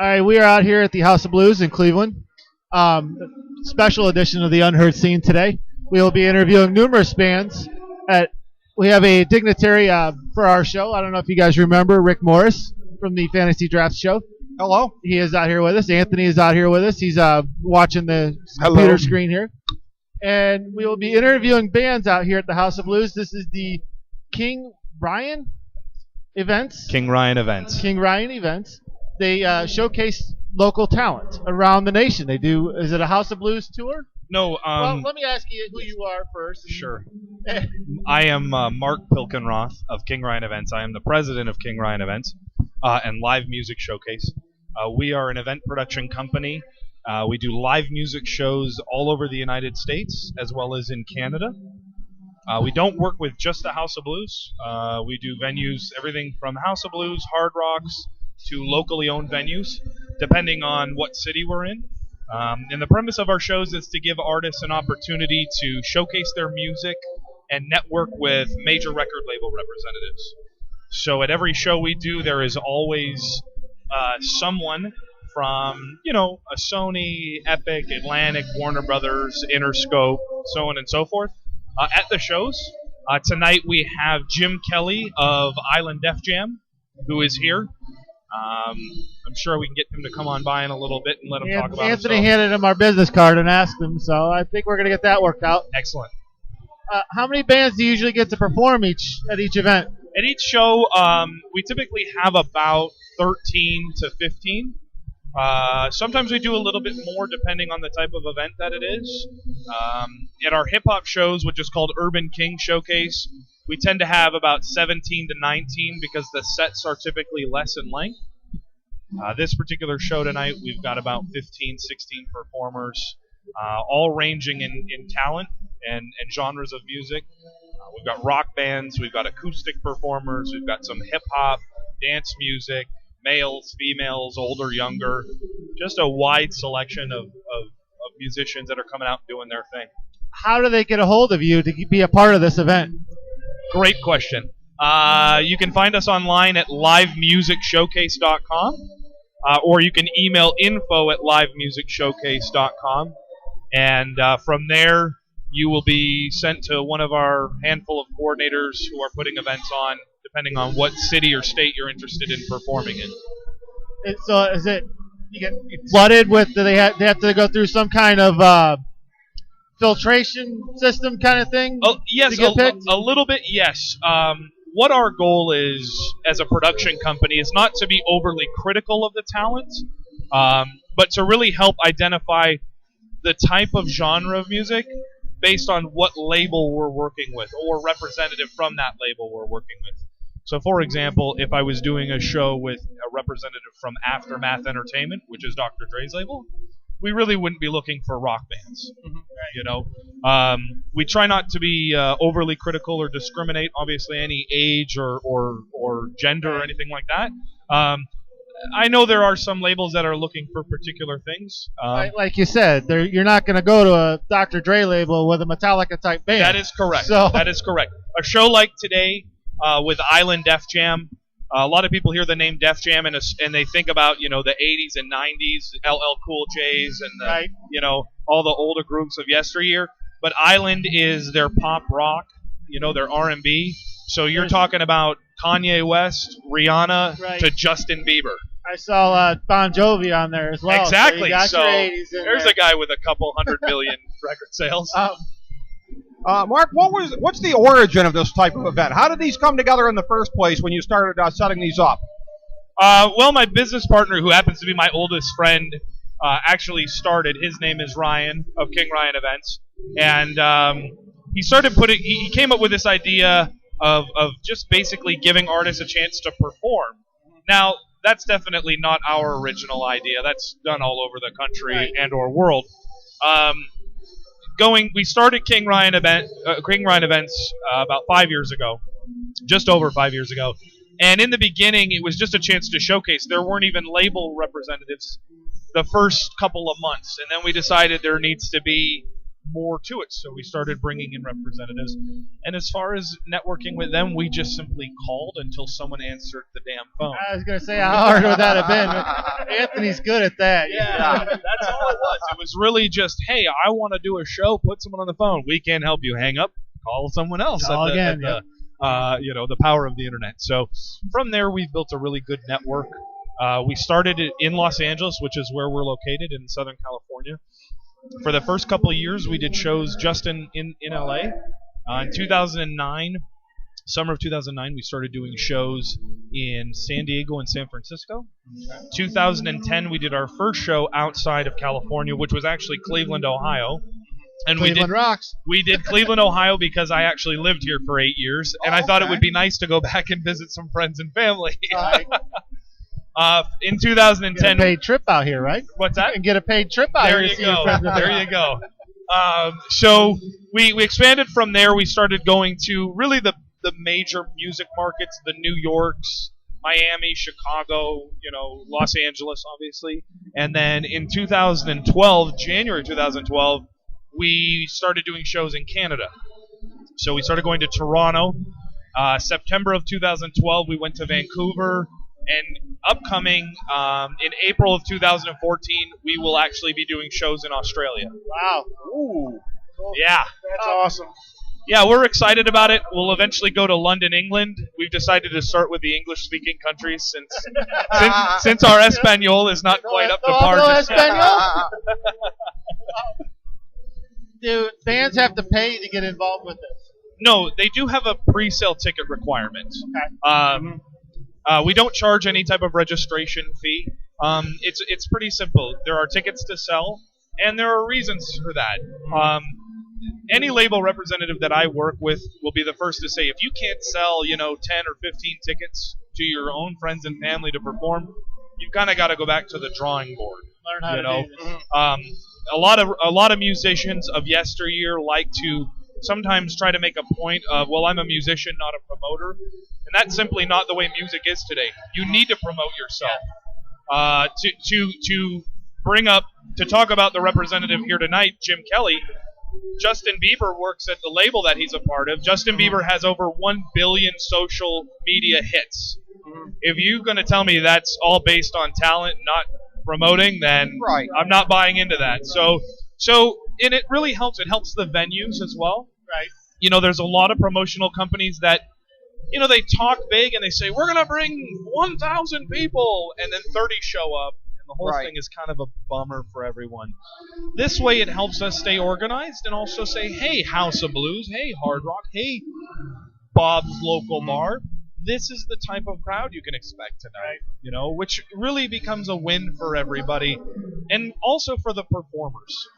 All right, we are out here at the House of Blues in Cleveland. Special edition of the Unheard scene today. We will be interviewing numerous bands. We have a dignitary for our show. I don't know if you guys remember Rick Morris from the Fantasy Draft Show. Hello. He is out here with us. Anthony is out here with us. He's watching the Hello. computer screen here. And we will be interviewing bands out here at the House of Blues. This is the King Ryan events. King Ryan events. They showcase local talent around the nation. They do. Is it a House of Blues tour? No. Well, let me ask you who you are first. Sure. I am Mark Pilkenroth of King Ryan Events. I am the president of King Ryan Events and Live Music Showcase. We are an event production company. We do live music shows all over the United States as well as in Canada. We don't work with just the House of Blues. We do venues, everything from House of Blues, Hard Rocks, to locally owned venues, depending on what city we're in. And the premise of our shows is to give artists an opportunity to showcase their music and network with major record label representatives. So at every show we do, there is always someone from, a Sony, Epic, Atlantic, Warner Brothers, Interscope, so on and so forth, at the shows. Tonight we have Jim Kelly of Island Def Jam, who is here. I'm sure we can get him to come on by in a little bit and let him talk about Anthony himself. handed him our business card and asked him, so I think we're going to get that worked out. Excellent. How many bands do you usually get to perform at each event? At each show, we typically have about 13 to 15. Sometimes we do a little bit more depending on the type of event that it is. At our hip-hop shows, which is called Urban King Showcase, we tend to have about 17 to 19 because the sets are typically less in length. This particular show tonight, we've got about 15, 16 performers, all ranging in talent and genres of music. We've got rock bands, we've got acoustic performers, we've got some hip-hop, dance music, males, females, older, younger, just a wide selection of musicians that are coming out and doing their thing. How do they get a hold of you to be a part of this event? Great question. You can find us online at livemusicshowcase.com, or you can email info@livemusicshowcase.com, and from there you will be sent to one of our handful of coordinators who are putting events on, depending on what city or state you're interested in performing in. So is it you get flooded with? Do they have to go through some kind of filtration system kind of thing? Oh, yes, to get picked? a little bit, yes. What our goal is as a production company is not to be overly critical of the talent, but to really help identify the type of genre of music based on what label we're working with or representative from that label we're working with. So, for example, if I was doing a show with a representative from Aftermath Entertainment, which is Dr. Dre's label, we really wouldn't be looking for rock bands. We try not to be overly critical or discriminate, obviously, any age or gender or anything like that. I know there are some labels that are looking for particular things. Like you said, you're not going to go to a Dr. Dre label with a Metallica type band. That is correct. So. That is correct. A show like today with Island Def Jam, a lot of people hear the name Def Jam and they think about the 80s and 90s, LL Cool J's and right. All the older groups of yesteryear. But Island is their pop rock, their R&B. So you're talking about Kanye West, Rihanna, right, to Justin Bieber. I saw Bon Jovi on there as well. Exactly. So, there's a guy with a couple 100 million record sales. Mark, what's the origin of this type of event? How did these come together in the first place when you started setting these up? Well, my business partner, who happens to be my oldest friend, actually started. His name is Ryan of King Ryan Events, and he started he came up with this idea of just basically giving artists a chance to perform. Now, that's definitely not our original idea. That's done all over the country and or world. We started King Ryan Events about 5 years ago, just over 5 years ago. And in the beginning, it was just a chance to showcase. There weren't even label representatives the first couple of months. And then we decided there needs to be more to it. So we started bringing in representatives. And as far as networking with them, we just simply called until someone answered the damn phone. I was going to say, how hard would that have been? Anthony's good at that. Yeah, that's all it was. It was really just, hey, I want to do a show. Put someone on the phone. We can't help you. Hang up. Call someone else. The power of the internet. So from there, we've built a really good network. We started it in Los Angeles, which is where we're located in Southern California. For the first couple of years, we did shows just in LA. In 2009, summer of 2009, we started doing shows in San Diego and San Francisco. 2010, we did our first show outside of California, which was actually Cleveland, Ohio. And Cleveland rocks. We did Cleveland, Ohio, because I actually lived here for 8 years, and I thought it would be nice to go back and visit some friends and family. In 2010, get a paid trip out here, right? What's that? And get a paid trip out there here. You go. There you go. So we expanded from there. We started going to really the major music markets, the New Yorks, Miami, Chicago, Los Angeles, obviously. And then in 2012, January 2012, we started doing shows in Canada. So we started going to Toronto. September of 2012, we went to Vancouver. And upcoming in April of 2014, we will actually be doing shows in Australia. Wow. Ooh. Cool. Yeah. That's awesome. Yeah, we're excited about it. We'll eventually go to London, England. We've decided to start with the English-speaking countries since our Espanol is not quite up to par. Just Espanol? Do fans have to pay to get involved with this? No, they do have a pre-sale ticket requirement. Okay. We don't charge any type of registration fee. It's pretty simple. There are tickets to sell, and there are reasons for that. Any label representative that I work with will be the first to say, if you can't sell, 10 or 15 tickets to your own friends and family to perform, you've kind of got to go back to the drawing board. Learn how to do this. A lot of musicians of yesteryear like to sometimes try to make a point of, well, I'm a musician, not a promoter. And that's simply not the way music is today. You need to promote yourself. To talk about the representative here tonight, Jim Kelly, Justin Bieber works at the label that he's a part of. Justin Bieber has over 1 billion social media hits. If you're going to tell me that's all based on talent, not promoting, then I'm not buying into that. So and it really helps. It helps the venues as well. Right. There's a lot of promotional companies that, they talk big and they say, we're going to bring 1,000 people, and then 30 show up, and the whole thing is kind of a bummer for everyone. This way it helps us stay organized and also say, hey, House of Blues, hey, Hard Rock, hey, Bob's Local Bar. This is the type of crowd you can expect tonight, which really becomes a win for everybody and also for the performers.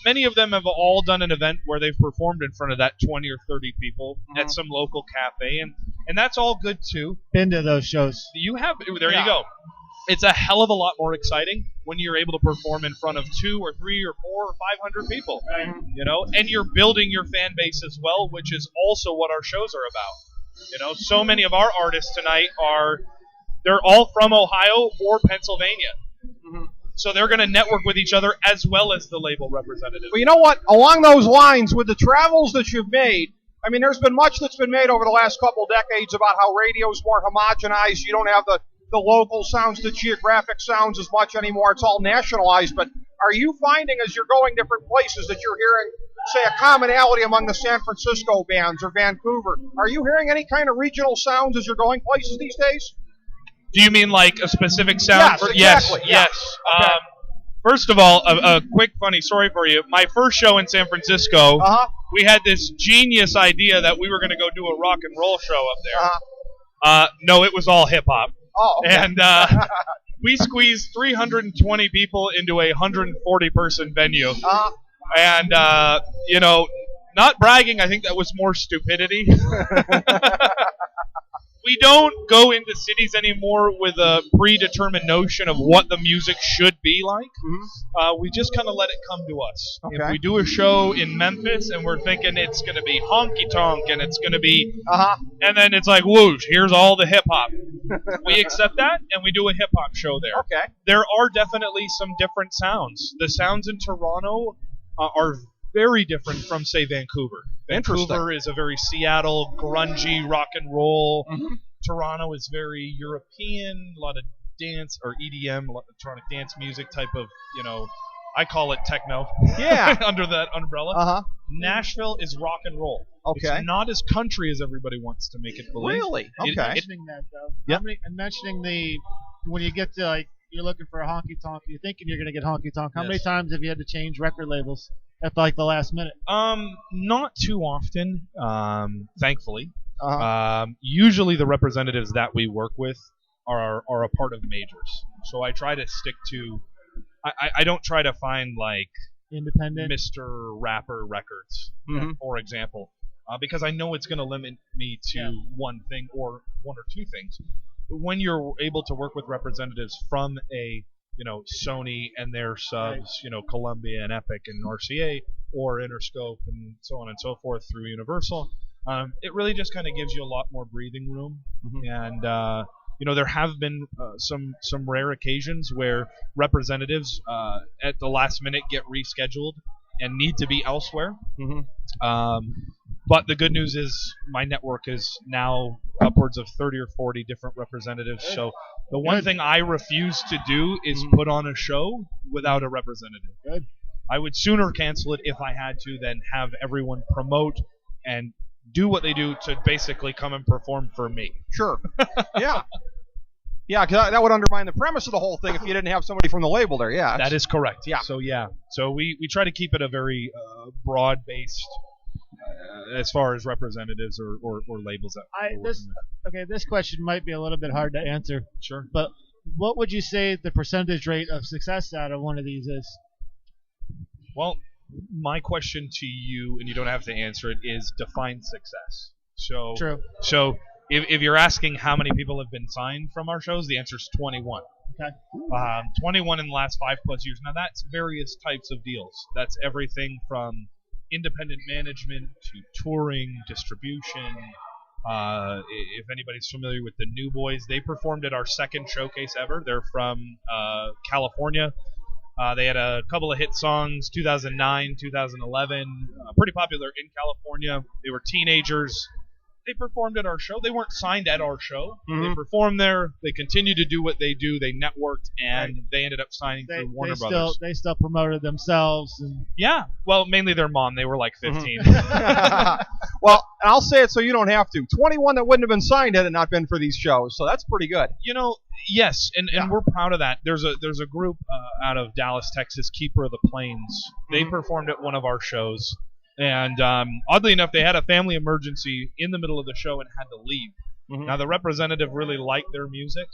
Many of them have all done an event where they've performed in front of that 20 or 30 people at some local cafe, and that's all good too. Been to those shows. You go. It's a hell of a lot more exciting when you're able to perform in front of 2 or 3 or 4 or 500 people. Right. And you're building your fan base as well, which is also what our shows are about. So many of our artists tonight they're all from Ohio or Pennsylvania. Mm-hmm. So they're going to network with each other as well as the label representative. Well, you know what? Along those lines, with the travels that you've made, I mean, there's been much that's been made over the last couple decades about how radio's more homogenized. You don't have the local sounds, the geographic sounds as much anymore. It's all nationalized. But are you finding as you're going different places that you're hearing, say, a commonality among the San Francisco bands or Vancouver? Are you hearing any kind of regional sounds as you're going places these days? Do you mean like a specific sound? Yes, exactly. Yes. Okay. First of all, a quick funny story for you. My first show in San Francisco, we had this genius idea that we were going to go do a rock and roll show up there. No, it was all hip hop. Oh, okay. And we squeezed 320 people into a 140-person venue. And, not bragging, I think that was more stupidity. We don't go into cities anymore with a predetermined notion of what the music should be like. Mm-hmm. We just kind of let it come to us. Okay. If we do a show in Memphis and we're thinking it's going to be honky-tonk and it's going to be... And then it's like, whoosh, here's all the hip-hop. We accept that and we do a hip-hop show there. Okay. There are definitely some different sounds. The sounds in Toronto are very different from, say, Vancouver. Interesting. Vancouver is a very Seattle, grungy rock and roll. Mm-hmm. Toronto is very European, a lot of dance or EDM, electronic dance music type of, I call it techno. Yeah. Under that umbrella. Uh-huh. Nashville is rock and roll. Okay. It's not as country as everybody wants to make it believe. Really? Okay. Mentioning that though. Yeah. And mentioning when you get to you're looking for a honky tonk, you're thinking you're gonna get honky tonk. How many times have you had to change record labels at the last minute? Not too often, thankfully. Uh-huh. Usually the representatives that we work with are a part of majors. So I try to stick to. I don't try to find Independent Mr. Rapper Records, for example, because I know it's going to limit me to one thing or one or two things. When you're able to work with representatives from a Sony and their subs, Columbia and Epic and RCA or Interscope and so on and so forth through Universal, it really just kind of gives you a lot more breathing room. And there have been some rare occasions where representatives at the last minute get rescheduled and need to be elsewhere. But the good news is my network is now upwards of 30 or 40 different representatives. So the one thing I refuse to do is put on a show without a representative. Good. I would sooner cancel it if I had to than have everyone promote and do what they do to basically come and perform for me. Sure. Yeah. Yeah, because that would undermine the premise of the whole thing if you didn't have somebody from the label there. Yeah. That is correct. Yeah. So we try to keep it a very broad-based as far as representatives or labels. This question might be a little bit hard to answer. Sure. But what would you say the percentage rate of success out of one of these is? Well, my question to you, and you don't have to answer it, is define success. So True. So if you're asking how many people have been signed from our shows, the answer is 21. Okay. 21 in the last 5+ years. Now that's various types of deals. That's everything from independent management to touring, distribution. If anybody's familiar with the New Boys, they performed at our second showcase ever. They're from California. They had a couple of hit songs, 2009, 2011, pretty popular in California. They were teenagers. They performed at our show. They weren't signed at our show. They performed there. They continued to do what they do. They networked, and they ended up signing through Warner Brothers. They still promoted themselves. Yeah. Well, mainly their mom. They were like 15. Well, I'll say it so you don't have to. 21 that wouldn't have been signed had it not been for these shows, so that's pretty good. Yes, and we're proud of that. There's a group out of Dallas, Texas, Keeper of the Plains. They performed at one of our shows. And oddly enough, they had a family emergency in the middle of the show and had to leave. Now, the representative really liked their music,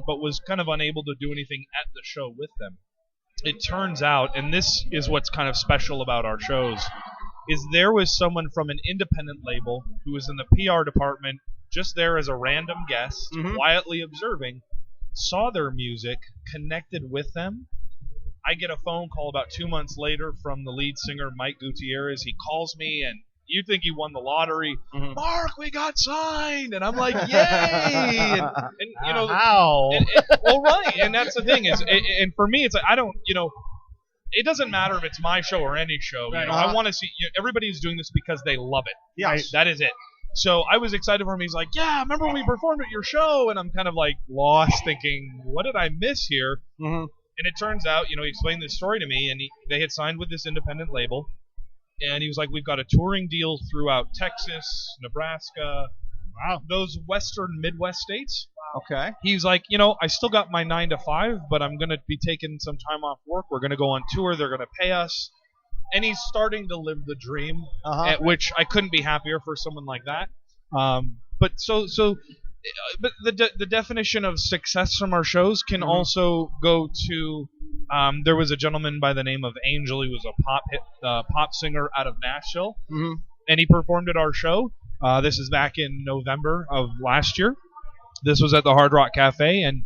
but was kind of unable to do anything at the show with them. It turns out, and this is what's kind of special about our shows, is there was someone from an independent label who was in the PR department, just there as a random guest, quietly observing, saw their music, connected with them. I get a phone call about 2 months later from the lead singer, Mike Gutierrez. He calls me, and you think he won the lottery. Mark, we got signed! And I'm like, yay! And how? Well, right, and that's the thing is, and for me, it's like I don't, it doesn't matter if it's my show or any show. Right. I want to see everybody's doing this because they love it. Yes. Right? That is it. So I was excited for him. He's like, yeah, remember we performed at your show? And I'm kind of like lost, thinking, what did I miss here? And it turns out, he explained this story to me, and they had signed with this independent label, and he was like, we've got a touring deal throughout Texas, Nebraska, those western Midwest states. Okay. He's like, I still got my 9 to 5, but I'm going to be taking some time off work. We're going to go on tour. They're going to pay us. And he's starting to live the dream, at which I couldn't be happier for someone like that. But the definition of success from our shows can also go to there was a gentleman by the name of Angel. He was a pop singer out of Nashville, and he performed at our show. This is back in November of last year. This was at the Hard Rock Cafe, and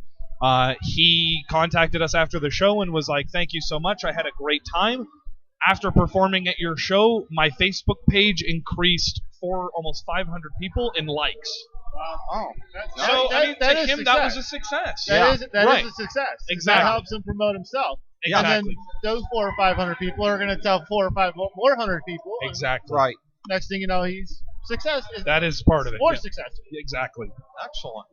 he contacted us after the show and was like, thank you so much. I had a great time. After performing at your show, my Facebook page increased for almost 500 people in likes. Oh, to him, that was a success. That is a success. Exactly. That helps him promote himself. Exactly. And then those 400 or 500 people are going to tell 400 or 500 people. and Exactly. Right. Next thing you know, he's success. That is part of it. More yeah. successful. Exactly. Excellent.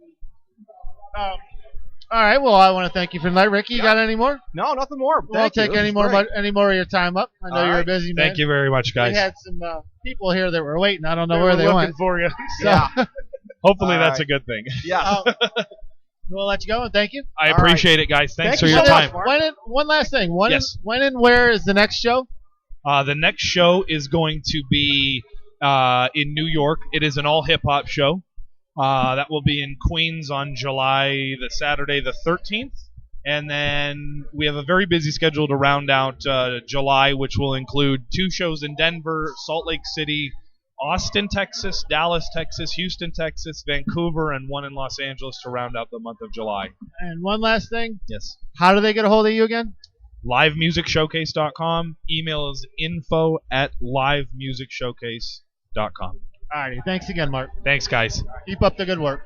All right. Well, I want to thank you for tonight, Ricky. You got any more? No, nothing more. We won't take any more of your time up. I know All you're a right. busy man. Thank you very much, guys. We had some people here that were waiting. I don't know They where were they looking went. for you. So, Yeah. Hopefully All that's right. a good thing. Yeah. we'll let you go and thank you. I All appreciate it, guys. Thanks Thank for you your so time. much, Mark. One last thing. Yes. When and where is the next show? The next show is going to be in New York. It is an all hip hop show. That will be in Queens on Saturday the 13th. And then we have a very busy schedule to round out July, which will include 2 shows in Denver, Salt Lake City, Austin, Texas, Dallas, Texas, Houston, Texas, Vancouver, and one in Los Angeles to round out the month of July. And one last thing. Yes. How do they get a hold of you again? LiveMusicShowcase.com. Email is info@livemusicshowcase.com. All righty. Thanks again, Mark. Thanks, guys. Keep up the good work.